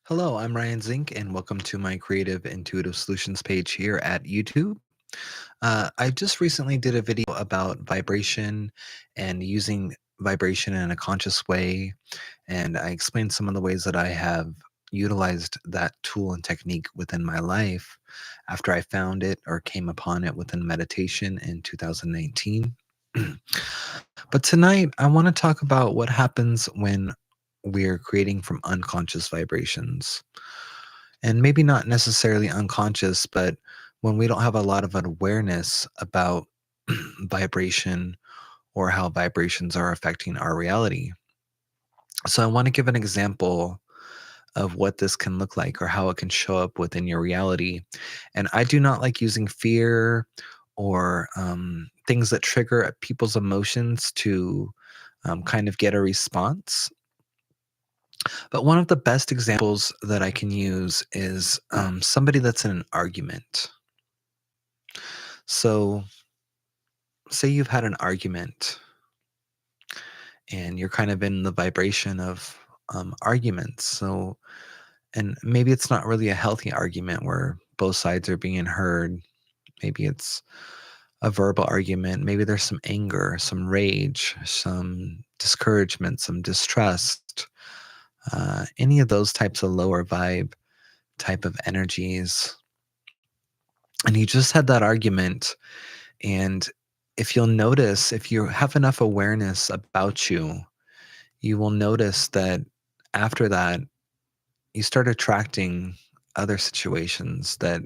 Hello, I'm Ryan Zink, and welcome to my Creative Intuitive Solutions page here at YouTube. I just recently did a video about vibration and using vibration in a conscious way, and I explained some of the ways that I have utilized that tool and technique within my life after I found it or came upon it within meditation in 2019. But tonight, I want to talk about what happens when we're creating from unconscious vibrations. And maybe not necessarily unconscious, but when we don't have a lot of an awareness about vibration or how vibrations are affecting our reality. So I want to give an example of what this can look like or how it can show up within your reality. And I do not like using fear or things that trigger people's emotions to kind of get a response. But one of the best examples that I can use is somebody that's in an argument. So, say you've had an argument and you're kind of in the vibration of arguments. So, and maybe it's not really a healthy argument where both sides are being heard. Maybe it's a verbal argument. Maybe there's some anger, some rage, some discouragement, some distrust, any of those types of lower vibe type of energies. And you just had that argument. And if you'll notice, if you have enough awareness about you, you will notice that after that, you start attracting other situations that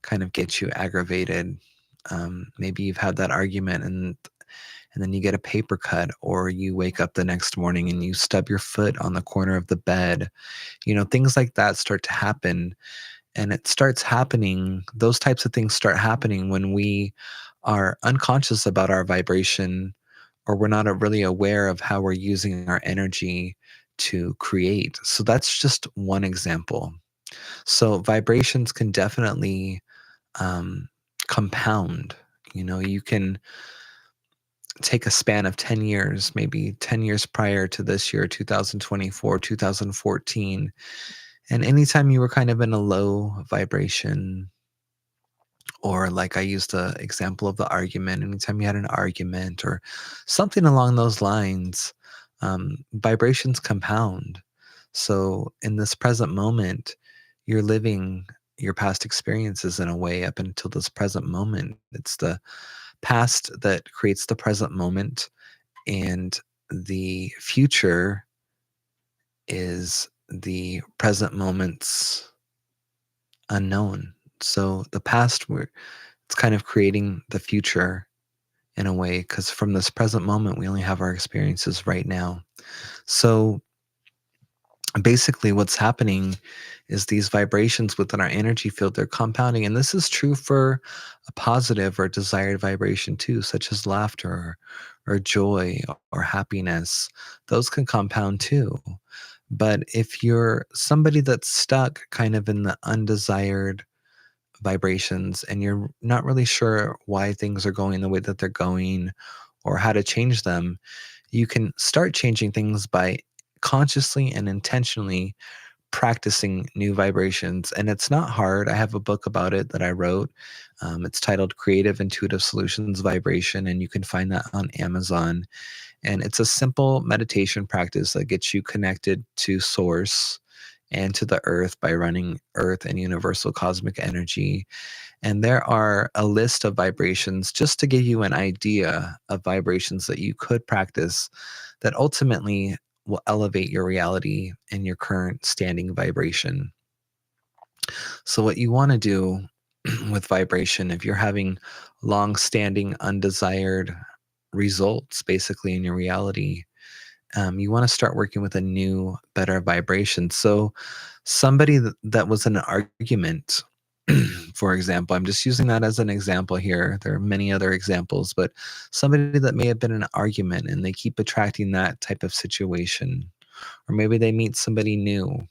kind of get you aggravated. Maybe you've had that argument and then you get a paper cut, or you wake up the next morning and you stub your foot on the corner of the bed. Things like that start to happen. And it starts happening, those types of things start happening when we are unconscious about our vibration, or we're not really aware of how we're using our energy to create. So that's just one example. So vibrations can definitely um, compound. You can take a span of 10 years, maybe 10 years prior to this year, 2024, 2014. And anytime you were kind of in a low vibration, or like I used the example of the argument, anytime you had an argument or something along those lines, vibrations compound. So in this present moment, you're living your past experiences in a way up until this present moment. It's the past that creates the present moment, and the future is the present moment's unknown. So the past, it's kind of creating the future in a way, because from this present moment, we only have our experiences right now. So basically, what's happening is these vibrations within our energy field, they're compounding. And this is true for a positive or desired vibration too, such as laughter or joy or happiness. Those can compound too. But if you're somebody that's stuck kind of in the undesired vibrations and you're not really sure why things are going the way that they're going or how to change them, you can start changing things by consciously and intentionally practicing new vibrations. And it's not hard. I have a book about it that I wrote. It's titled Creative Intuitive Solutions Vibration, and you can find that on Amazon. And it's a simple meditation practice that gets you connected to source and to the earth by running earth and universal cosmic energy. And there are a list of vibrations just to give you an idea of vibrations that you could practice that ultimately will elevate your reality and your current standing vibration. So, what you want to do with vibration, if you're having long standing undesired results basically in your reality, you want to start working with a new, better vibration. So, somebody that was in an argument, for example, I'm just using that as an example here. There are many other examples, but somebody that may have been in an argument and they keep attracting that type of situation, or maybe they meet somebody new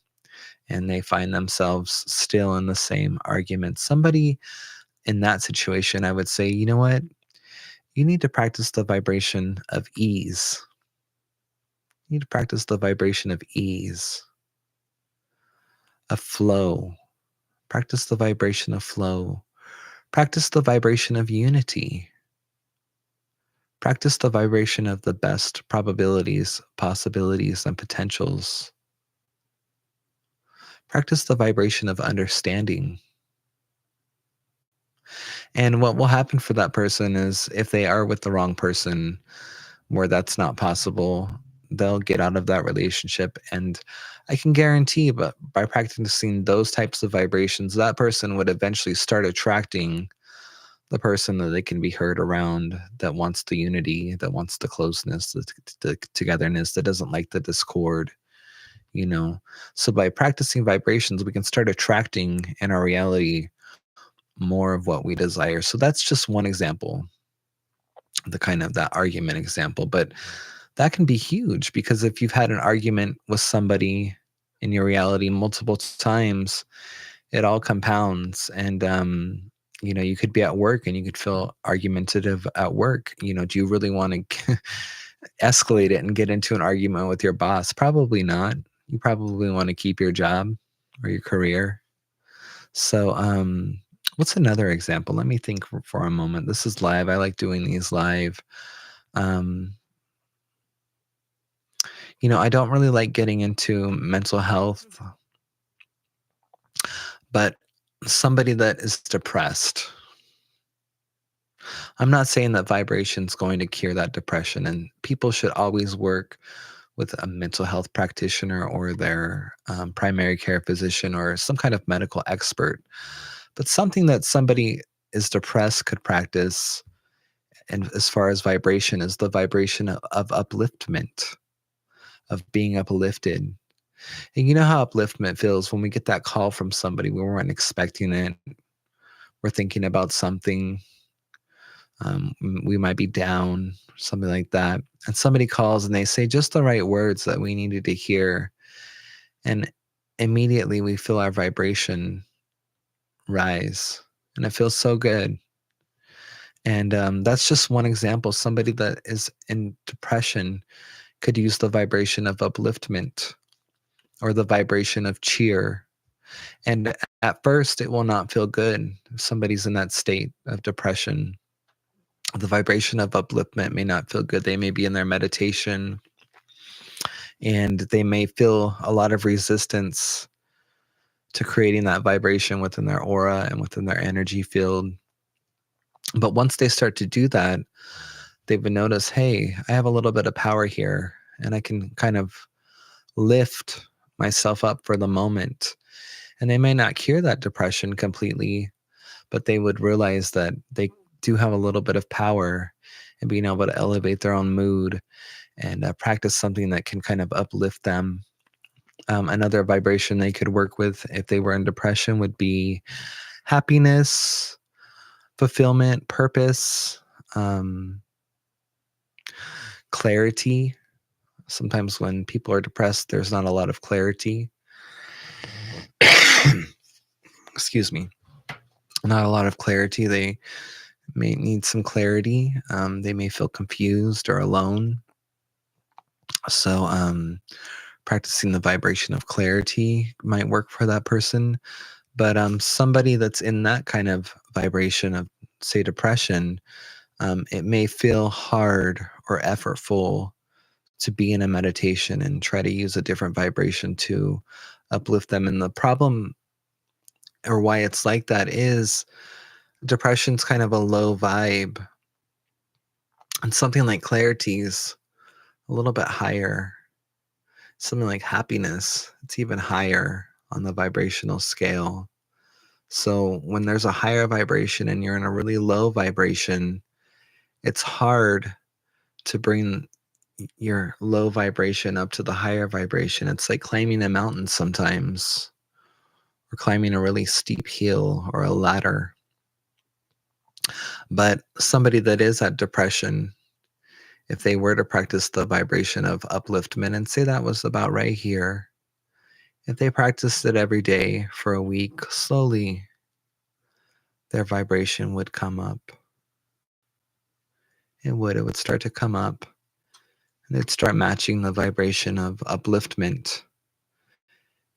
and they find themselves still in the same argument. Somebody in that situation, I would say, you know what? You need to practice the vibration of ease. You need to practice the vibration of ease. of flow. Practice the vibration of flow. Practice the vibration of unity. Practice the vibration of the best probabilities, possibilities, and potentials. Practice the vibration of understanding. And what will happen for that person is if they are with the wrong person where that's not possible, they'll get out of that relationship. And I can guarantee, but by practicing those types of vibrations, that person would eventually start attracting the person that they can be heard around, that wants the unity, that wants the closeness, the togetherness, that doesn't like the discord, you know. So by practicing vibrations, we can start attracting in our reality more of what we desire. So that's just one example, the kind of that argument example. But that can be huge because if you've had an argument with somebody in your reality multiple times, it all compounds. And you could be at work and you could feel argumentative at work. Do you really want to escalate it and get into an argument with your boss? Probably not. You probably want to keep your job or your career. So what's another example? Let me think for a moment. This is live. I like doing these live. um I don't really like getting into mental health, but somebody that is depressed, I'm not saying that vibration is going to cure that depression, and people should always work with a mental health practitioner or their primary care physician or some kind of medical expert. But something that somebody is depressed could practice, and as far as vibration, is the vibration of upliftment, of being uplifted. And you know how upliftment feels when we get that call from somebody, we weren't expecting it. We're thinking about something. We might be down, something like that. And somebody calls and they say just the right words that we needed to hear. And immediately we feel our vibration rise. And it feels so good. And that's just one example. Somebody that is in depression could use the vibration of upliftment or the vibration of cheer. And at first, it will not feel good if somebody's in that state of depression. The vibration of upliftment may not feel good. They may be in their meditation and they may feel a lot of resistance to creating that vibration within their aura and within their energy field. But once they start to do that, they would notice, hey, I have a little bit of power here and I can kind of lift myself up for the moment. And they may not cure that depression completely, but they would realize that they do have a little bit of power in being able to elevate their own mood and practice something that can kind of uplift them. Another vibration they could work with if they were in depression would be happiness, fulfillment, purpose, um, clarity. Sometimes when people are depressed, there's not a lot of clarity. Excuse me. Not a lot of clarity. They may need some clarity. They may feel confused or alone. So, practicing the vibration of clarity might work for that person. But somebody that's in that kind of vibration of, say, depression, it may feel hard or effortful to be in a meditation and try to use a different vibration to uplift them. And the problem, or why it's like that, is depression's kind of a low vibe, and something like clarity is a little bit higher. Something like happiness, it's even higher on the vibrational scale. So when there's a higher vibration and you're in a really low vibration, it's hard to bring your low vibration up to the higher vibration. It's like climbing a mountain sometimes, or climbing a really steep hill or a ladder. But somebody that is at depression, if they were to practice the vibration of upliftment, and say that was about right here, if they practiced it every day for a week, slowly their vibration would come up. It would start to come up, and it'd start matching the vibration of upliftment.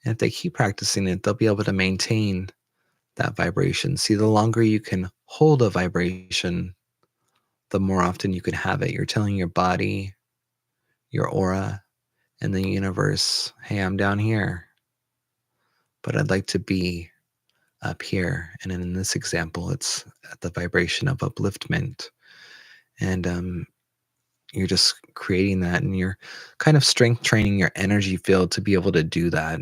And if they keep practicing it, they'll be able to maintain that vibration. See, the longer you can hold a vibration, the more often you can have it. You're telling your body, your aura, and the universe, hey, I'm down here, but I'd like to be up here. And in this example, it's at the vibration of upliftment. And you're just creating that, and you're kind of strength training your energy field to be able to do that.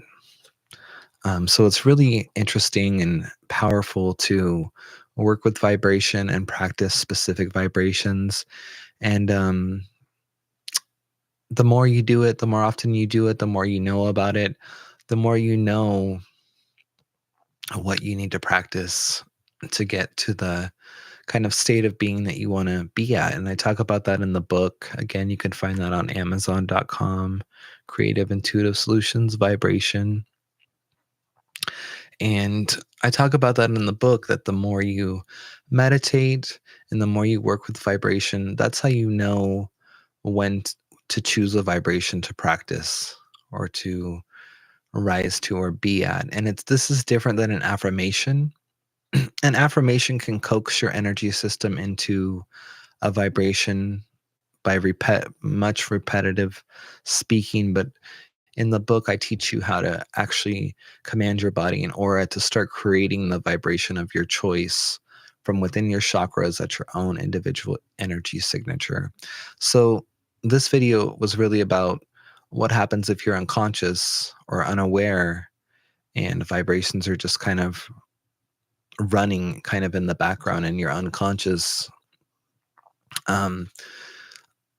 So it's really interesting and powerful to work with vibration and practice specific vibrations. And the more you do it, the more often you do it, the more you know about it, the more you know what you need to practice to get to the kind of state of being that you want to be at. And I talk about that in the book. Again, you can find that on Amazon.com, Creative Intuitive Solutions Vibration. And I talk about that in the book, that the more you meditate and the more you work with vibration, that's how you know when to choose a vibration to practice or to rise to or be at. And this is different than an affirmation. An affirmation can coax your energy system into a vibration by much repetitive speaking, but in the book, I teach you how to actually command your body and aura to start creating the vibration of your choice from within your chakras at your own individual energy signature. So, this video was really about what happens if you're unconscious or unaware and vibrations are just kind of running kind of in the background and you're unconscious. Um,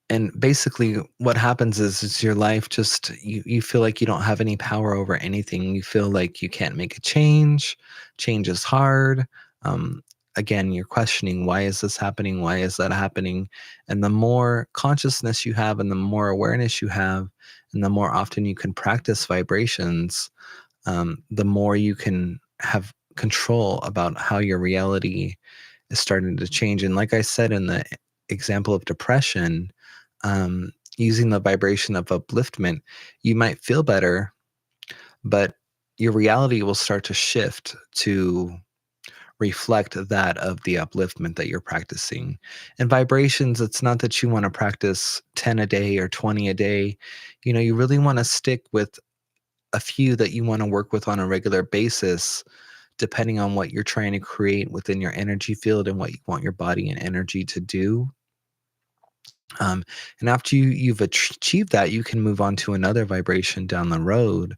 and basically what happens is your life just you feel like you don't have any power over anything. You feel like you can't make a change is hard. um, Again, you're questioning, why is this happening, why is that happening? And the more consciousness you have and the more awareness you have and the more often you can practice vibrations, the more you can have control about how your reality is starting to change. And like I said in the example of depression, using the vibration of upliftment, you might feel better, but your reality will start to shift to reflect that of the upliftment that you're practicing. And vibrations, it's not that you want to practice 10 a day or 20 a day. You really want to stick with a few that you want to work with on a regular basis, depending on what you're trying to create within your energy field and what you want your body and energy to do. And after you've achieved that, you can move on to another vibration down the road,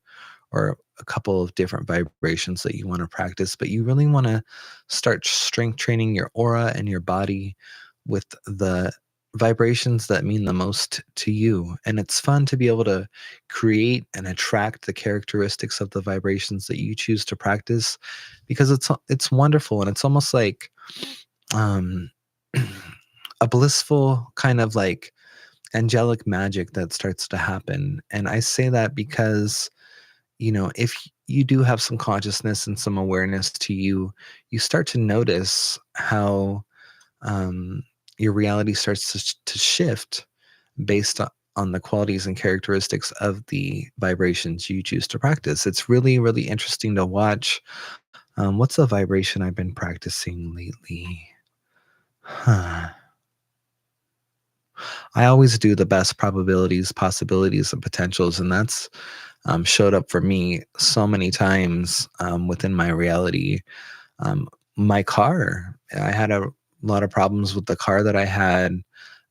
or a couple of different vibrations that you want to practice. But you really want to start strength training your aura and your body with the vibrations that mean the most to you. And it's fun to be able to create and attract the characteristics of the vibrations that you choose to practice, because it's wonderful, and it's almost like um a blissful kind of like angelic magic that starts to happen. And I say that because, if you do have some consciousness and some awareness to you, you start to notice how um, your reality starts to shift based on the qualities and characteristics of the vibrations you choose to practice. It's really, really interesting to watch. What's a vibration I've been practicing lately? Huh. I always do the best probabilities, possibilities, and potentials, and that's showed up for me so many times within my reality. My car, I had a lot of problems with the car that I had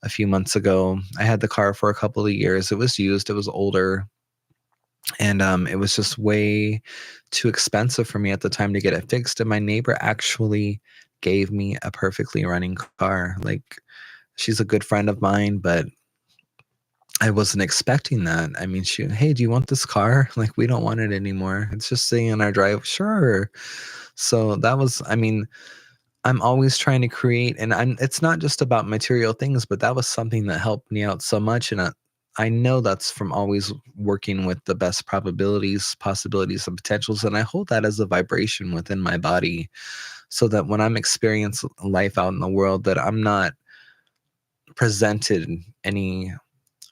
a few months ago. I had the car for a couple of years. It was used, it was older, and it was just way too expensive for me at the time to get it fixed. And my neighbor actually gave me a perfectly running car. Like, she's a good friend of mine, but I wasn't expecting that. I mean, "Hey, do you want this car?" Like, "We don't want it anymore. It's just sitting in our drive." "Sure." So that was, I mean, I'm always trying to create, and it's not just about material things, but that was something that helped me out so much. And I know that's from always working with the best probabilities, possibilities, and potentials. And I hold that as a vibration within my body, so that when I'm experiencing life out in the world, that I'm not presented any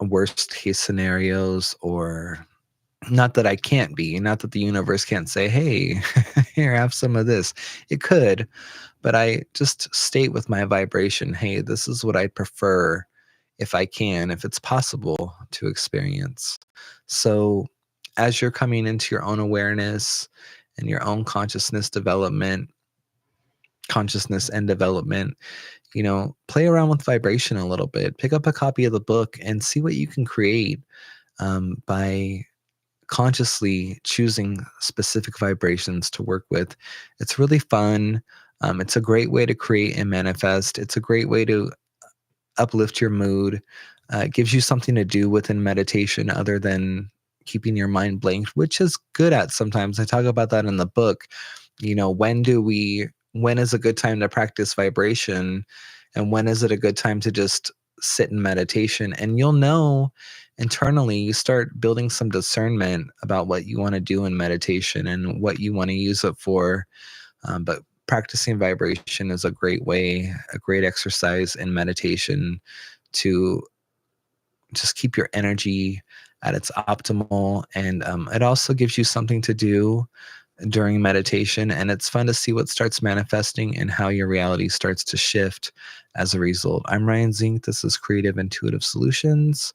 worst case scenarios or Not that I can't be, not that the universe can't say, "Hey, here, have some of this." It could, but I just state with my vibration, "Hey, this is what I prefer if I can, if it's possible to experience." So, as you're coming into your own awareness and your own consciousness and development, play around with vibration a little bit. Pick up a copy of the book and see what you can create by consciously choosing specific vibrations to work with. It's really fun. It's a great way to create and manifest. It's a great way to uplift your mood. It gives you something to do within meditation other than keeping your mind blank, which is good at sometimes. I talk about that in the book. When is a good time to practice vibration, and when is it a good time to just sit in meditation? And you'll know internally, you start building some discernment about what you want to do in meditation and what you want to use it for. But practicing vibration is a great way, a great exercise in meditation to just keep your energy at its optimal. And it also gives you something to do during meditation. And it's fun to see what starts manifesting and how your reality starts to shift as a result. I'm Ryan Zink. This is Creative Intuitive Solutions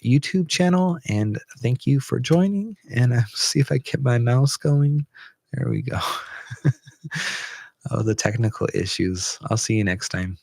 YouTube channel. And thank you for joining. And see if I get my mouse going. There we go. Oh, the technical issues. I'll see you next time.